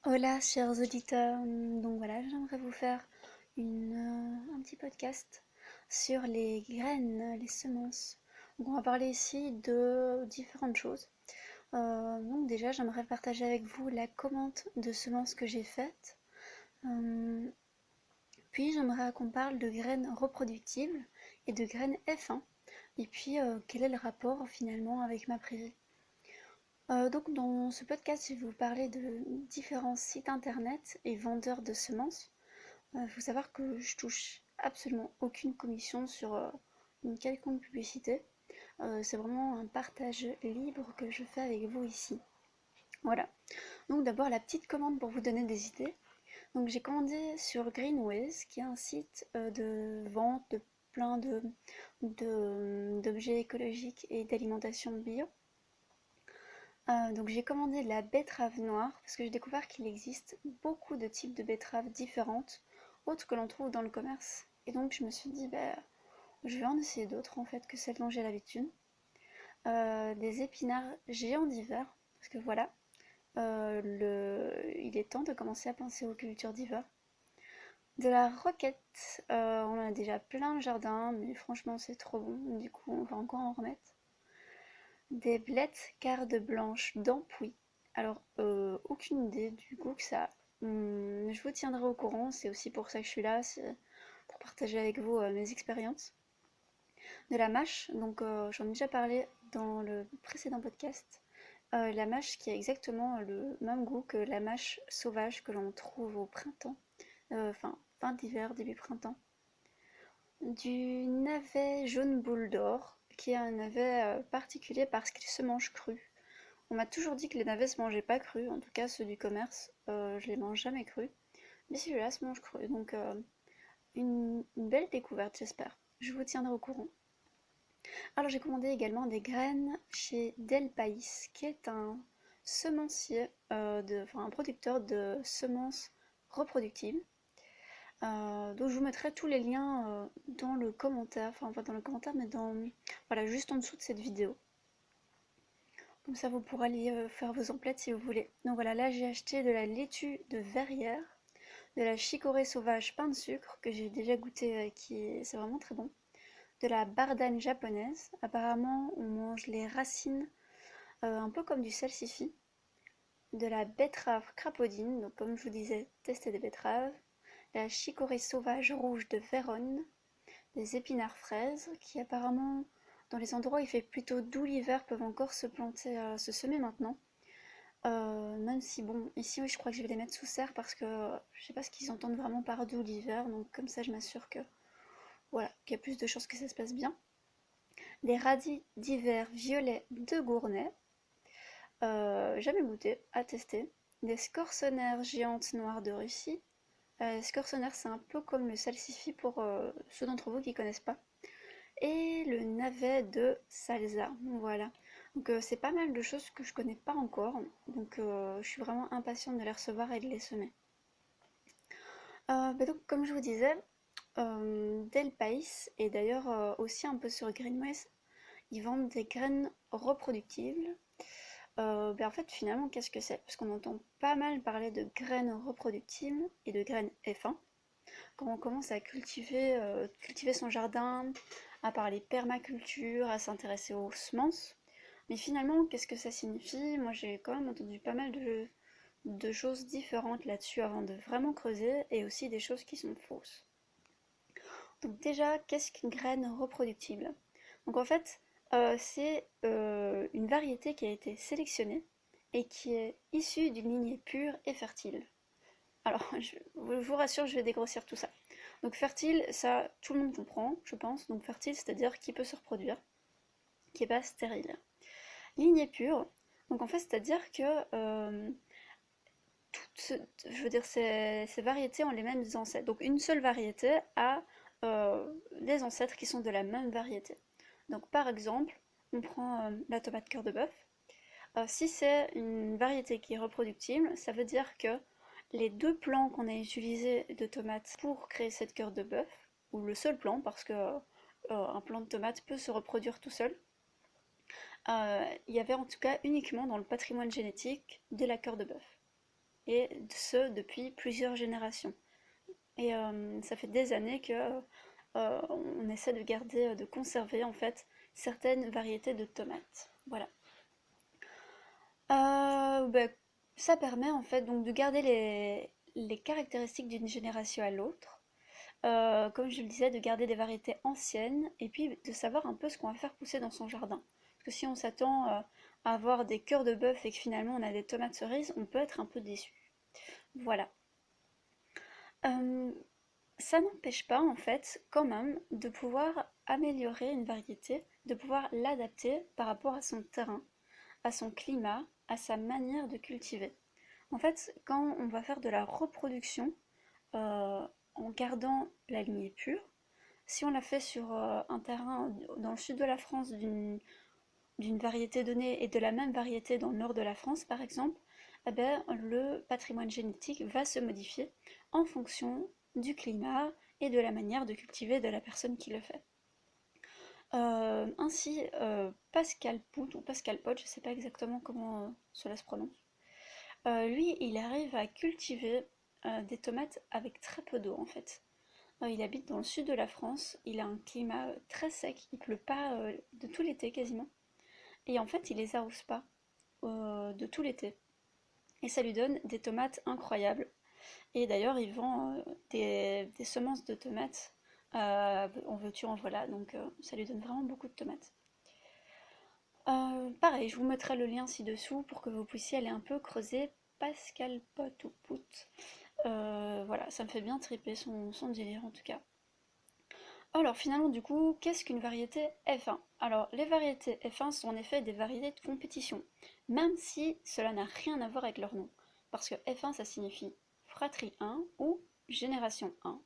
Hola, chers auditeurs. Donc voilà, j'aimerais vous faire un petit podcast sur les graines, les semences. Donc on va parler ici de différentes choses. Donc déjà, j'aimerais partager avec vous la commande de semences que j'ai faite. Euh, Puis j'aimerais qu'on parle de graines reproductibles et de graines F1. Et puis quel est le rapport finalement avec ma prairie. Donc dans ce podcast, je vais vous parler de différents sites internet et vendeurs de semences. Il faut savoir que je touche absolument aucune commission sur une quelconque publicité. C'est vraiment un partage libre que je fais avec vous ici. Voilà. Donc d'abord la petite commande pour vous donner des idées. Donc j'ai commandé sur Greenways, qui est un site de vente de plein d'objets écologiques et d'alimentation bio. Donc j'ai commandé de la betterave noire parce que j'ai découvert qu'il existe beaucoup de types de betteraves différentes, autres que l'on trouve dans le commerce. Et donc je me suis dit, bah, je vais en essayer d'autres en fait que celles dont j'ai l'habitude. Des épinards géants d'hiver, parce que voilà, il est temps de commencer à penser aux cultures d'hiver. De la roquette, on en a déjà plein le jardin, mais franchement c'est trop bon, du coup on va encore en remettre. Des blettes cardes blanches d'Ampuis. Alors, aucune idée du goût que ça a. Je vous tiendrai au courant, c'est aussi pour ça que je suis là, c'est pour partager avec vous mes expériences. De la mâche, donc j'en ai déjà parlé dans le précédent podcast. La mâche qui a exactement le même goût que la mâche sauvage que l'on trouve au printemps, enfin fin d'hiver, début printemps. Du navet jaune boule d'or, qui est un navet particulier parce qu'il se mange cru. On m'a toujours dit que les navets se mangeaient pas crus, en tout cas ceux du commerce, je les mange jamais crus. Mais celui-là se mange cru, donc une belle découverte j'espère. Je vous tiendrai au courant. Alors j'ai commandé également des graines chez Del País, qui est un semencier, enfin un producteur de semences reproductibles. Donc je vous mettrai tous les liens dans le commentaire, enfin pas dans le commentaire, mais voilà, juste en dessous de cette vidéo. Comme ça, vous pourrez aller faire vos emplettes si vous voulez. Donc voilà, là j'ai acheté de la laitue de verrière, de la chicorée sauvage pain de sucre que j'ai déjà goûté, c'est vraiment très bon. De la bardane japonaise. Apparemment, on mange les racines un peu comme du salsifis. De la betterave crapaudine, donc comme je vous disais, tester des betteraves. La chicorée sauvage rouge de Vérone. Des épinards fraises qui apparemment, dans les endroits où il fait plutôt doux l'hiver, peuvent encore se planter, se semer maintenant. Même si bon, ici oui, je crois que je vais les mettre sous serre parce que je sais pas ce qu'ils entendent vraiment par doux l'hiver, donc comme ça je m'assure que voilà, qu'il y a plus de chances que ça se passe bien. Des radis d'hiver violets de Gournay, jamais goûté, à tester. Des scorsonères géantes noires de Russie. Scorsonères, c'est un peu comme le salsifis pour ceux d'entre vous qui connaissent pas. Et le navet de Salsa, voilà. Donc c'est pas mal de choses que je connais pas encore, donc je suis vraiment impatiente de les recevoir et de les semer. Donc comme je vous disais, Del País et d'ailleurs aussi un peu sur Greenways, ils vendent des graines reproductibles. En fait finalement qu'est-ce que c'est? Parce qu'on entend pas mal parler de graines reproductibles et de graines F1 quand on commence à cultiver son jardin, à parler permaculture, à s'intéresser aux semences. Mais finalement, qu'est-ce que ça signifie? Moi, j'ai quand même entendu pas mal de choses différentes là-dessus avant de vraiment creuser, et aussi des choses qui sont fausses. Donc déjà, qu'est-ce qu'une graine reproductible? Donc en fait, c'est une variété qui a été sélectionnée et qui est issue d'une lignée pure et fertile. Alors, je vous rassure, je vais dégrossir tout ça. Donc fertile, ça, tout le monde comprend, je pense. Donc fertile, c'est-à-dire qui peut se reproduire, qui n'est pas stérile. Lignée pure, donc en fait, c'est-à-dire que je veux dire, ces variétés ont les mêmes ancêtres. Donc une seule variété a des ancêtres qui sont de la même variété. Donc par exemple, on prend la tomate cœur de bœuf. Si c'est une variété qui est reproductible, ça veut dire que les deux plants qu'on a utilisés de tomates pour créer cette cœur de bœuf, ou le seul plant, parce que un plant de tomate peut se reproduire tout seul, il y avait en tout cas uniquement dans le patrimoine génétique de la cœur de bœuf. et ce depuis plusieurs générations. Et ça fait des années que on essaie de garder, de conserver en fait certaines variétés de tomates. Voilà. Bah, ça permet en fait donc de garder les caractéristiques d'une génération à l'autre. Comme je le disais, de garder des variétés anciennes et puis de savoir un peu ce qu'on va faire pousser dans son jardin. Parce que si on s'attend à avoir des cœurs de bœuf et que finalement on a des tomates cerises, on peut être un peu déçu. Voilà. Euh, Ça n'empêche pas en fait quand même de pouvoir améliorer une variété, de pouvoir l'adapter par rapport à son terrain, à son climat, à sa manière de cultiver. En fait, quand on va faire de la reproduction en gardant la lignée pure, si on la fait sur un terrain dans le sud de la France d'une variété donnée et de la même variété dans le nord de la France par exemple, eh ben, le patrimoine génétique va se modifier en fonction du climat et de la manière de cultiver de la personne qui le fait. Ainsi, Pascal Pout, ou Pascal Pot, je ne sais pas exactement comment cela se prononce, lui, il arrive à cultiver des tomates avec très peu d'eau en fait. Il habite dans le sud de la France, il a un climat très sec, il pleut pas de tout l'été quasiment, et en fait il les arrose pas de tout l'été. Et ça lui donne des tomates incroyables. Et d'ailleurs il vend des semences de tomates, en veux-tu en voilà, donc ça lui donne vraiment beaucoup de tomates. Pareil, je vous mettrai le lien ci-dessous pour que vous puissiez aller un peu creuser Pascal Pot ou Pout. Voilà, ça me fait bien triper son délire en tout cas. Alors finalement du coup, qu'est-ce qu'une variété F1? Alors les variétés F1 sont en effet des variétés de compétition, même si cela n'a rien à voir avec leur nom. Parce que F1 ça signifie fratrie 1 ou génération 1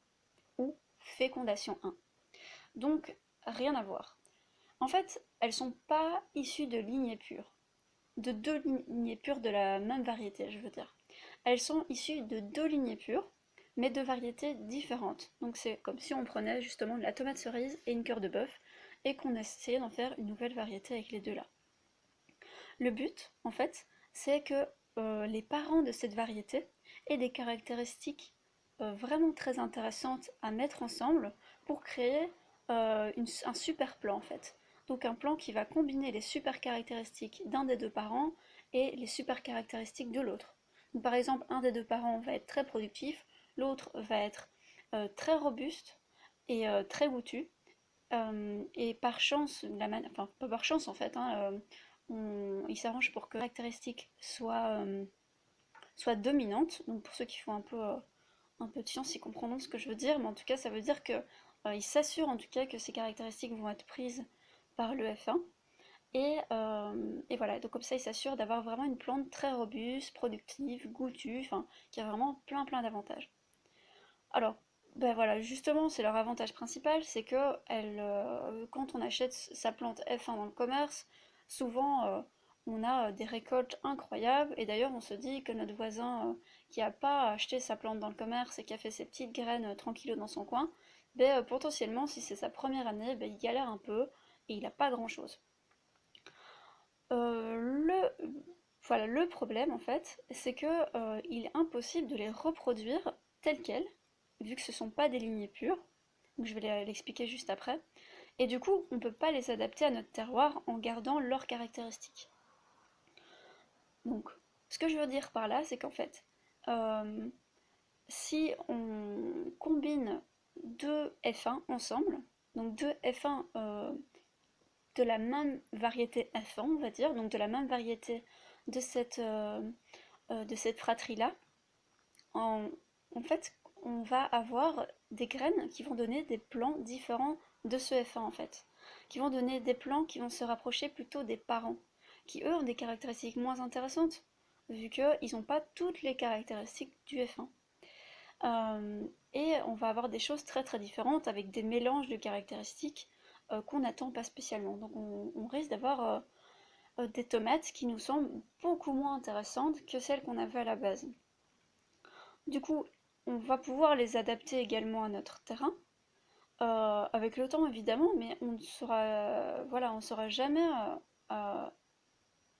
ou fécondation 1. Donc rien à voir. En fait, elles sont pas issues de lignées pures, de deux lignées pures de la même variété, je veux dire. Elles sont issues de deux lignées pures, mais de variétés différentes. Donc c'est comme si on prenait justement de la tomate cerise et une cœur de bœuf, et qu'on essayait d'en faire une nouvelle variété avec les deux là. Le but, en fait, c'est que les parents de cette variété aient des caractéristiques vraiment très intéressantes à mettre ensemble pour créer un super plan en fait. Donc un plan qui va combiner les super caractéristiques d'un des deux parents et les super caractéristiques de l'autre. Donc, par exemple, un des deux parents va être très productif, l'autre va être très robuste et très goûtu. Et par chance, enfin pas par chance en fait, hein, il s'arrange pour que la caractéristique soit dominante. Donc pour ceux qui font un peu de science, ils comprendront ce que je veux dire, mais en tout cas ça veut dire que il s'assure en tout cas que ces caractéristiques vont être prises par le F1. Et voilà, donc comme ça il s'assure d'avoir vraiment une plante très robuste, productive, goûtue, enfin qui a vraiment plein d'avantages. Alors, ben voilà, justement, c'est leur avantage principal, c'est que quand on achète sa plante F1 dans le commerce, souvent on a des récoltes incroyables, et d'ailleurs on se dit que notre voisin qui n'a pas acheté sa plante dans le commerce et qui a fait ses petites graines tranquillos dans son coin, ben, potentiellement, si c'est sa première année, ben, il galère un peu et il n'a pas grand-chose. Voilà, le problème en fait, c'est que il est impossible de les reproduire telles quelles, vu que ce ne sont pas des lignées pures. Donc je vais l'expliquer juste après. Et du coup, on ne peut pas les adapter à notre terroir en gardant leurs caractéristiques. Donc, ce que je veux dire par là, c'est qu'en fait, euh, si on combine deux F1 ensemble, donc deux F1 de la même variété F1, on va dire, donc de la même variété de cette fratrie-là, en, en fait, on va avoir des graines qui vont donner des plants différents de ce F1 en fait, qui vont donner des plants qui vont se rapprocher plutôt des parents, qui eux ont des caractéristiques moins intéressantes, vu qu'ils n'ont pas toutes les caractéristiques du F1. Et on va avoir des choses très différentes avec des mélanges de caractéristiques qu'on n'attend pas spécialement. Donc on risque d'avoir des tomates qui nous semblent beaucoup moins intéressantes que celles qu'on avait à la base. Du coup, on va pouvoir les adapter également à notre terrain, avec le temps évidemment, mais on ne saura, voilà, on saura jamais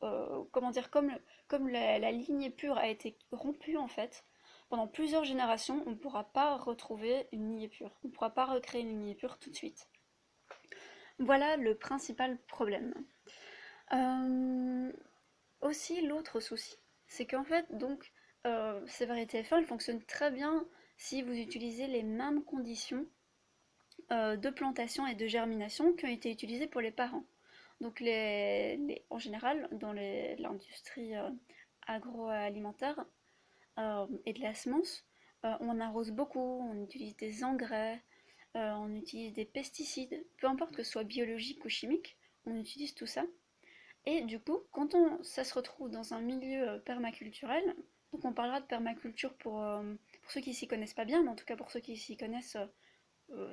comment dire, comme la lignée pure a été rompue en fait, pendant plusieurs générations, on ne pourra pas retrouver une lignée pure. On ne pourra pas recréer une lignée pure tout de suite. Voilà le principal problème. Euh, Aussi, l'autre souci, c'est qu'en fait, donc, ces variétés F1, elles fonctionnent très bien si vous utilisez les mêmes conditions de plantation et de germination qui ont été utilisées pour les parents. Donc, en général, dans l'industrie agroalimentaire et de la semence, on arrose beaucoup, on utilise des engrais, on utilise des pesticides, peu importe que ce soit biologique ou chimique, on utilise tout ça. Et du coup, ça se retrouve dans un milieu permaculturel, donc on parlera de permaculture pour ceux qui s'y connaissent pas bien, mais en tout cas pour ceux qui s'y connaissent,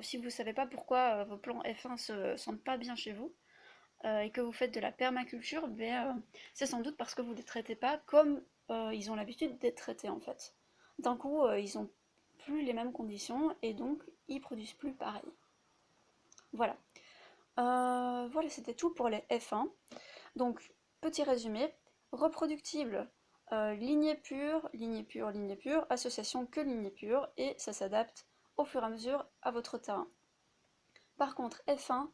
si vous ne savez pas pourquoi vos plants F1 se sentent pas bien chez vous, et que vous faites de la permaculture, c'est sans doute parce que vous ne les traitez pas comme ils ont l'habitude d'être traités en fait. D'un coup, ils ont plus les mêmes conditions et donc ils produisent plus pareil. Voilà. Voilà, c'était tout pour les F1. Donc, petit résumé, reproductible, lignée pure, lignée pure, lignée pure, association que lignée pure, et ça s'adapte au fur et à mesure à votre terrain. Par contre, F1,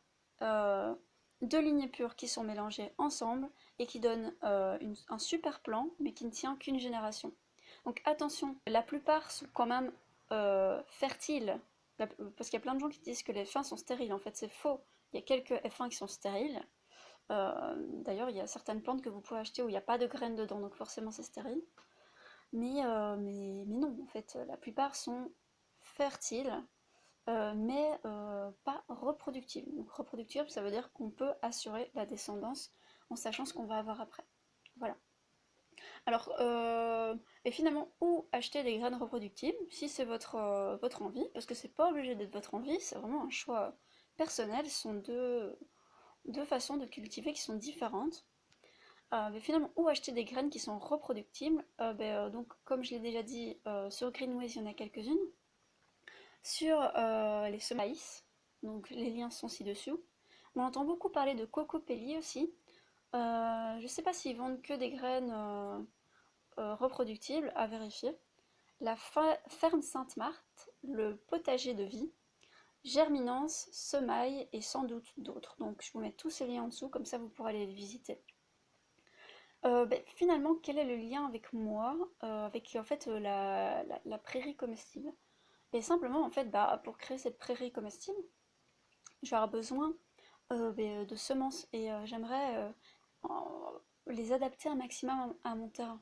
deux lignées pures qui sont mélangées ensemble et qui donnent un super plan, mais qui ne tient qu'une génération. Donc attention, la plupart sont quand même fertiles, parce qu'il y a plein de gens qui disent que les F1 sont stériles. En fait, c'est faux. Il y a quelques F1 qui sont stériles. D'ailleurs, il y a certaines plantes que vous pouvez acheter où il n'y a pas de graines dedans, donc forcément c'est stérile. Mais non, en fait, la plupart sont fertiles, mais pas reproductibles. Donc reproductible, ça veut dire qu'on peut assurer la descendance en sachant ce qu'on va avoir après. Voilà. Alors, et finalement, où acheter des graines reproductibles, si c'est votre envie, parce que c'est pas obligé d'être votre envie, c'est vraiment un choix personnel, ce sont deux façons de cultiver qui sont différentes. Mais finalement, où acheter des graines qui sont reproductibles? Donc, comme je l'ai déjà dit, sur Greenways, il y en a quelques-unes. Sur les semences de maïs, donc les liens sont ci-dessous. On entend beaucoup parler de cocopelli aussi. Je ne sais pas s'ils vendent que des graines reproductibles, à vérifier. La ferme Sainte-Marthe, le potager de vie, Germinance, Semaille et sans doute d'autres. Donc je vous mets tous ces liens en dessous, comme ça vous pourrez aller les visiter. Finalement, quel est le lien avec moi, avec en fait la prairie comestible? Et simplement, en fait, pour créer cette prairie comestible, je vais avoir besoin de semences et j'aimerais les adapter un maximum à mon terrain.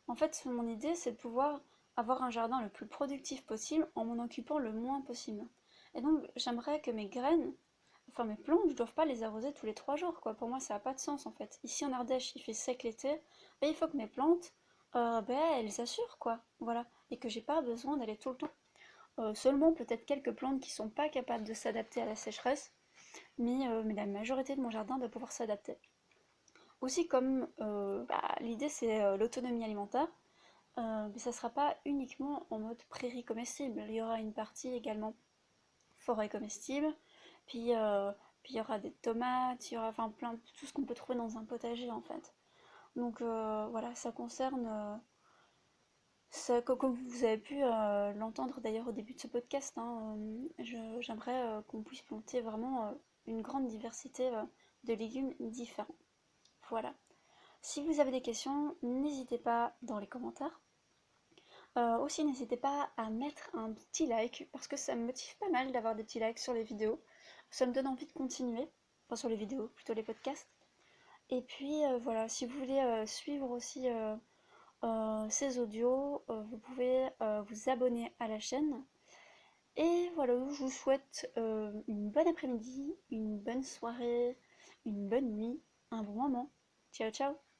En fait, mon idée, c'est de pouvoir avoir un jardin le plus productif possible en m'en occupant le moins possible. Et donc, j'aimerais que mes graines, enfin mes plantes, je ne dois pas les arroser tous les 3 jours, quoi. Pour moi, ça n'a pas de sens, en fait. Ici, en Ardèche, il fait sec l'été, il faut que mes plantes, elles assurent, quoi. Voilà. Et que j'ai pas besoin d'aller tout le temps. Seulement peut-être quelques plantes qui sont pas capables de s'adapter à la sécheresse, mais la majorité de mon jardin doit pouvoir s'adapter. Aussi, comme l'idée c'est l'autonomie alimentaire, mais ça ne sera pas uniquement en mode prairie comestible. Il y aura une partie également forêt comestible, puis il y aura des tomates, il y aura enfin plein tout ce qu'on peut trouver dans un potager en fait. Donc voilà, ça concerne comme vous avez pu l'entendre d'ailleurs au début de ce podcast, hein, j'aimerais qu'on puisse planter vraiment une grande diversité de légumes différents. Voilà. Si vous avez des questions, n'hésitez pas dans les commentaires. Aussi, n'hésitez pas à mettre un petit like parce que ça me motive pas mal d'avoir des petits likes sur les vidéos. Ça me donne envie de continuer, enfin sur les vidéos, plutôt les podcasts. Et puis voilà, si vous voulez suivre aussi ces audios, vous pouvez vous abonner à la chaîne. Et voilà, je vous souhaite une bonne après-midi, une bonne soirée, une bonne nuit, un bon moment. Ciao ciao!